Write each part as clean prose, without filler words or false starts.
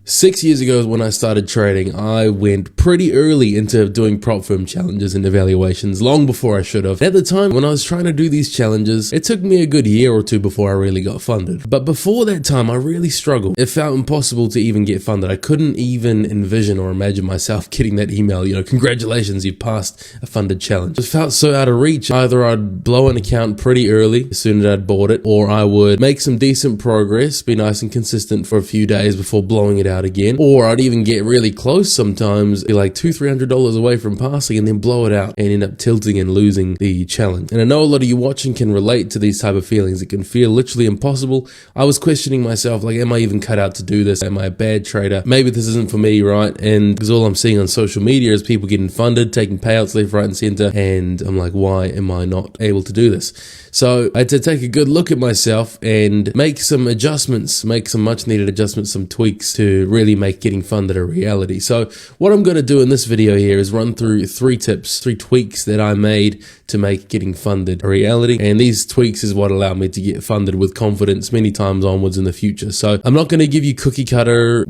6 years ago when I started trading, I went pretty early into doing prop firm challenges and evaluations, long before I should have. At the time when I was trying to do these challenges, it took me a good year or two before I really got funded. But before that time, I really struggled. It felt impossible to even get funded. I couldn't even envision or imagine myself getting that email, congratulations, you passed a funded challenge. It felt so out of reach. Either I'd blow an account pretty early, as soon as I'd bought it, or I would make some decent progress, be nice and consistent for a few days before blowing it out again, or I'd even get really close sometimes, be like $200-300 away from passing and then blow it out and end up tilting and losing the challenge. And I know a lot of you watching can relate to these type of feelings. It can feel literally impossible. I was questioning myself, like, am I even cut out to do this? Am I a bad trader? Maybe this isn't for me, right? And because all I'm seeing on social media is people getting funded, taking payouts left, right, and center, and I'm like, why am I not able to do this? So I had to take a good look at myself and make some adjustments, make some much needed adjustments, some tweaks to really make getting funded a reality. So what I'm going to do in this video here is run through 3 tips, 3 tweaks that I made to make getting funded a reality. And these tweaks is what allowed me to get funded with confidence many times onwards in the future. So I'm not going to give you cookie cutter,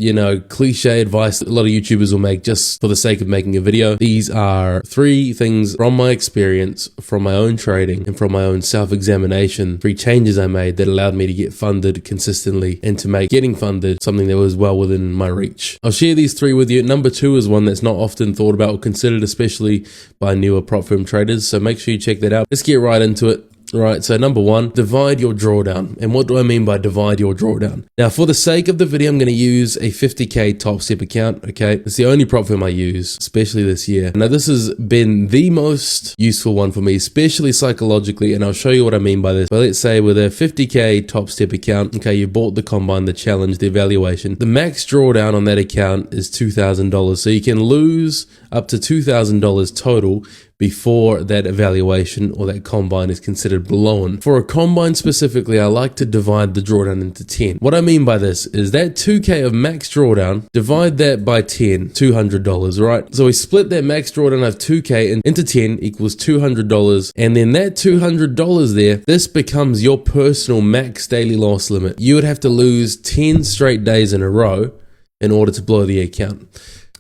cliche advice that a lot of YouTubers will make just for the sake of making a video. These are 3 things from my experience, from my own trading, and from my own self-examination, 3 changes I made that allowed me to get funded consistently and to make getting funded something that was well within my reach. I'll share these 3 with you. Number 2 is one that's not often thought about or considered, especially by newer prop firm traders. So make sure you check that out. Let's get right into it. Right, so number 1, divide your drawdown. And what do I mean by divide your drawdown? Now, for the sake of the video, I'm going to use a 50K top step account, okay? It's the only prop firm I use, especially this year. Now, this has been the most useful one for me, especially psychologically, and I'll show you what I mean by this. But let's say with a 50K top step account, okay, you bought the combine, the challenge, the evaluation. The max drawdown on that account is $2,000. So you can lose up to $2,000 total before that evaluation or that combine is considered blown. For a combine specifically, I like to divide the drawdown into 10. What I mean by this is that 2K of max drawdown, divide that by 10, $200, right? So we split that max drawdown of 2K into 10 equals $200. And then that $200 there, this becomes your personal max daily loss limit. You would have to lose 10 straight days in a row in order to blow the account.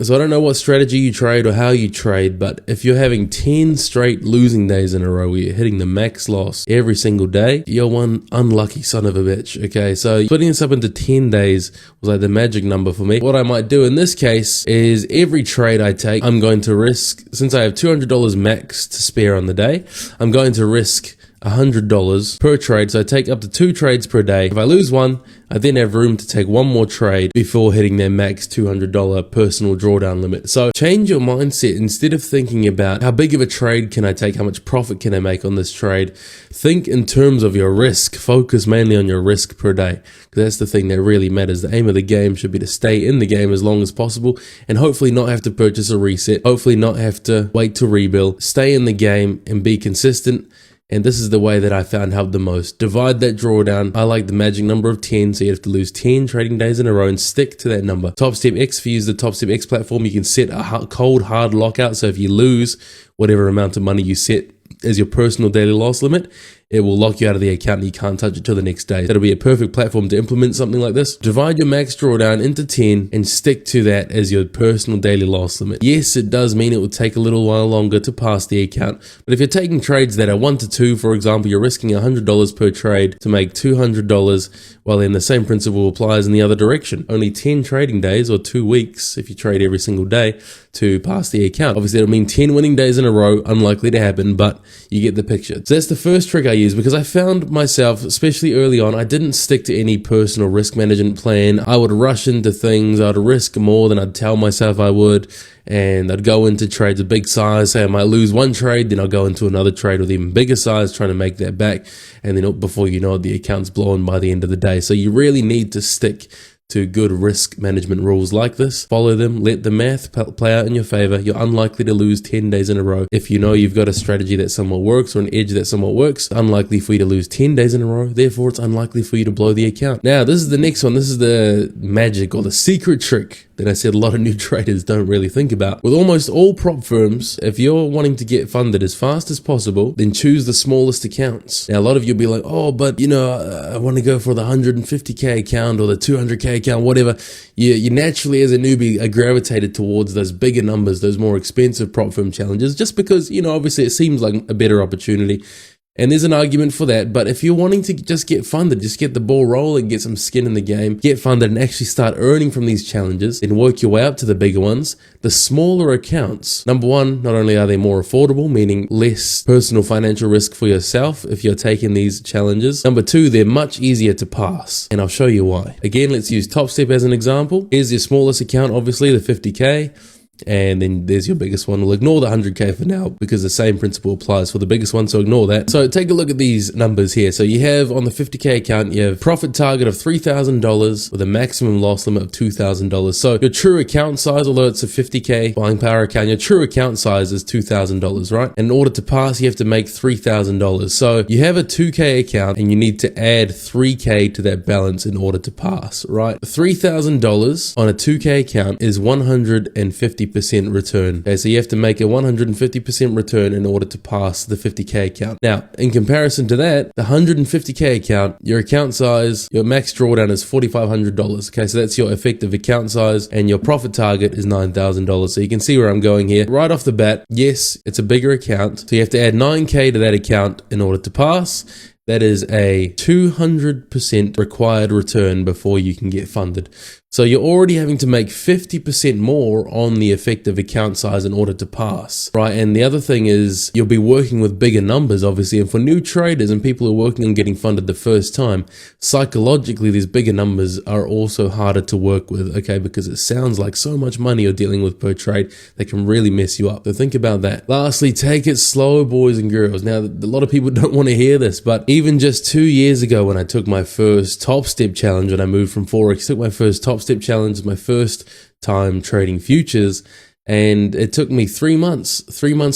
So I don't know what strategy you trade or how you trade, but if you're having 10 straight losing days in a row where you're hitting the max loss every single day, you're one unlucky son of a bitch, okay? So splitting this up into 10 days was like the magic number for me. What I might do in this case is every trade I take, I'm going to risk, since I have $200 max to spare on the day, I'm going to risk $100 per trade. So I take up to 2 trades per day. If I lose one, I then have room to take one more trade before hitting their max $200 personal drawdown limit. So change your mindset. Instead of thinking about how big of a trade can I take, how much profit can I make on this trade, think in terms of your risk. Focus mainly on your risk per day, because that's the thing that really matters. The aim of the game should be to stay in the game as long as possible and hopefully not have to purchase a reset, hopefully not have to wait to rebuild. Stay in the game and be consistent. And this is the way that I found helped the most. Divide that drawdown. I like the magic number of 10, so you have to lose 10 trading days in a row and stick to that number. Top Step X, if you use the Top Step X platform, you can set a cold hard lockout. So if you lose whatever amount of money you set as your personal daily loss limit, it will lock you out of the account and you can't touch it till the next day. That'll be a perfect platform to implement something like this. Divide your max drawdown into 10 and stick to that as your personal daily loss limit. Yes, it does mean it will take a little while longer to pass the account, but if you're taking trades that are 1 to 2, for example, you're risking $100 per trade to make $200, well then the same principle applies in the other direction. Only 10 trading days or 2 weeks if you trade every single day to pass the account. Obviously it'll mean 10 winning days in a row, unlikely to happen, but you get the picture. So that's the first trick I use, because I found myself, especially early on, I didn't stick to any personal risk management plan. I would rush into things. I'd risk more than I'd tell myself I would, and I'd go into trades of big size. Say I might lose one trade, then I'll go into another trade with even bigger size, trying to make that back, and then before you know it, the account's blown by the end of the day. So you really need to stick to good risk management rules like this. Follow them, let the math play out in your favor. You're unlikely to lose 10 days in a row. If you know you've got a strategy that somewhat works or an edge that somewhat works, unlikely for you to lose 10 days in a row. Therefore, it's unlikely for you to blow the account. Now, this is the next one. This is the magic or the secret trick that I said a lot of new traders don't really think about. With almost all prop firms, if you're wanting to get funded as fast as possible, then choose the smallest accounts. Now, a lot of you'll be like, oh, but I want to go for the 150K account or the 200K account, whatever. You naturally, as a newbie, are gravitated towards those bigger numbers, those more expensive prop firm challenges, just because, obviously it seems like a better opportunity. And there's an argument for that, but if you're wanting to just get funded, just get the ball rolling, get some skin in the game, get funded and actually start earning from these challenges, then work your way up to the bigger ones, the smaller accounts, number one, not only are they more affordable, meaning less personal financial risk for yourself if you're taking these challenges. Number two, they're much easier to pass, and I'll show you why. Again, let's use Top Step as an example. Here's your smallest account, obviously, the 50K. And then there's your biggest one. We'll ignore the 100K for now because the same principle applies for the biggest one, so ignore that. So take a look at these numbers here. So you have on the 50K account, you have profit target of $3,000 with a maximum loss limit of $2,000. So your true account size, although it's a 50K buying power account, your true account size is $2,000, right? And in order to pass, you have to make $3,000. So you have a 2K account and you need to add 3K to that balance in order to pass, right? $3,000 on a 2K account is 150% return. Okay, so you have to make a 150% return in order to pass the 50K account. Now, in comparison to that, the 150K account, your account size, your max drawdown is $4,500. Okay, so that's your effective account size, and your profit target is $9,000. So you can see where I'm going here. Right off the bat, yes, it's a bigger account. So you have to add 9K to that account in order to pass. That is a 200% required return before you can get funded. So you're already having to make 50% more on the effective account size in order to pass, right? And the other thing is you'll be working with bigger numbers, obviously. And for new traders and people who are working on getting funded the first time, psychologically, these bigger numbers are also harder to work with, okay? Because it sounds like so much money you're dealing with per trade that can really mess you up. So think about that. Lastly, take it slow, boys and girls. Now, a lot of people don't want to hear this, but even just 2 years ago when I took my first Top Step challenge, when I moved from Forex, took my first Top Step challenge, my first time trading futures, and it took me 3 months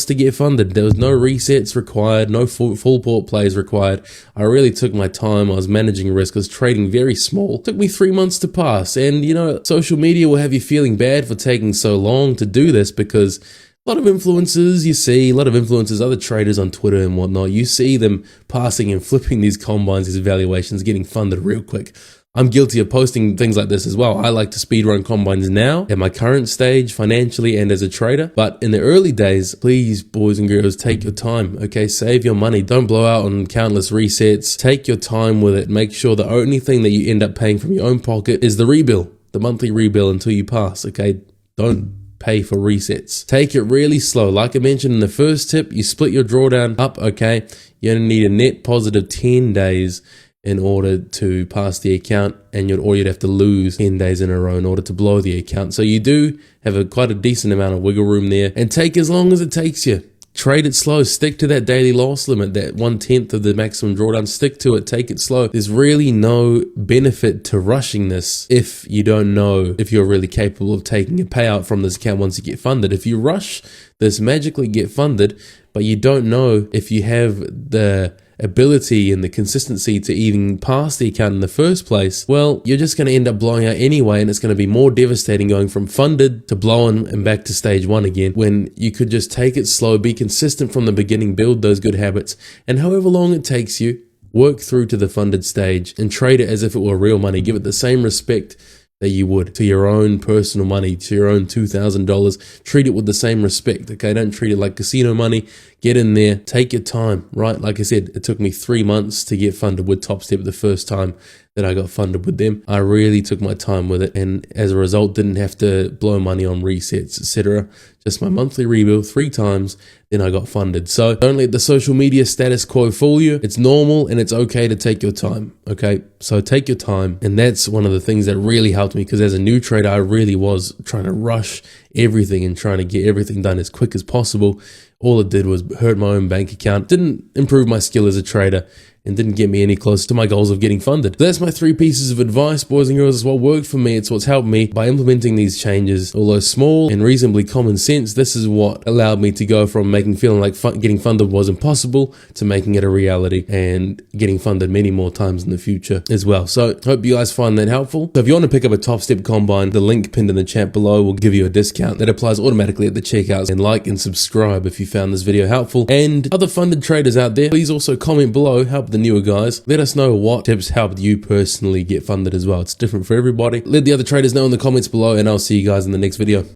to get funded. There was no resets required, no full port plays required. I really took my time. I was managing risk. I was trading very small. It took me 3 months to pass. And social media will have you feeling bad for taking so long to do this, because a lot of influencers, other traders on Twitter and whatnot, you see them passing and flipping these combines, these evaluations, getting funded real quick. I'm guilty of posting things like this as well. I like to speedrun combines now at my current stage financially and as a trader. But in the early days, please, boys and girls, take your time, okay? Save your money. Don't blow out on countless resets. Take your time with it. Make sure the only thing that you end up paying from your own pocket is the rebill, the monthly rebill until you pass, okay? Don't pay for resets. Take it really slow. Like I mentioned in the first tip, you split your drawdown up, okay? You only need a net positive 10 days in order to pass the account, and you'd have to lose 10 days in a row in order to blow the account. So you do have quite a decent amount of wiggle room there, and take as long as it takes you. Trade it slow. Stick to that daily loss limit, that 1/10 of the maximum drawdown. Stick to it. Take it slow. There's really no benefit to rushing this if you don't know if you're really capable of taking a payout from this account once you get funded. If you rush this, magically get funded, but you don't know if you have the ability and the consistency to even pass the account in the first place, well, you're just going to end up blowing out anyway, and it's going to be more devastating going from funded to blowing and back to stage one again, when you could just take it slow, be consistent from the beginning, build those good habits, and however long it takes you, work through to the funded stage and trade it as if it were real money. Give it the same respect that you would to your own personal money, to your own $2,000. Treat it with the same respect, okay? Don't treat it like casino money. Get in there, take your time, right? Like I said, it took me 3 months to get funded with Top Step the first time that I got funded with them. I really took my time with it, and as a result, didn't have to blow money on resets, etc. Just my monthly rebill 3 times, then I got funded. So don't let the social media status quo fool you. It's normal and it's okay to take your time, okay? So take your time, and that's one of the things that really helped me, because as a new trader, I really was trying to rush everything and trying to get everything done as quick as possible. All it did was hurt my own bank account, didn't improve my skill as a trader, and didn't get me any closer to my goals of getting funded. So that's my 3 pieces of advice, boys and girls. It's what worked for me. It's what's helped me by implementing these changes. Although small and reasonably common sense, this is what allowed me to go from feeling like getting funded was impossible to making it a reality and getting funded many more times in the future as well. So hope you guys find that helpful. So if you want to pick up a Top Step Combine, the link pinned in the chat below will give you a discount that applies automatically at the checkouts. And like and subscribe if you found this video helpful. And other funded traders out there, please also comment below, help the newer guys. Let us know what tips helped you personally get funded as well. It's different for everybody. Let the other traders know in the comments below, and I'll see you guys in the next video.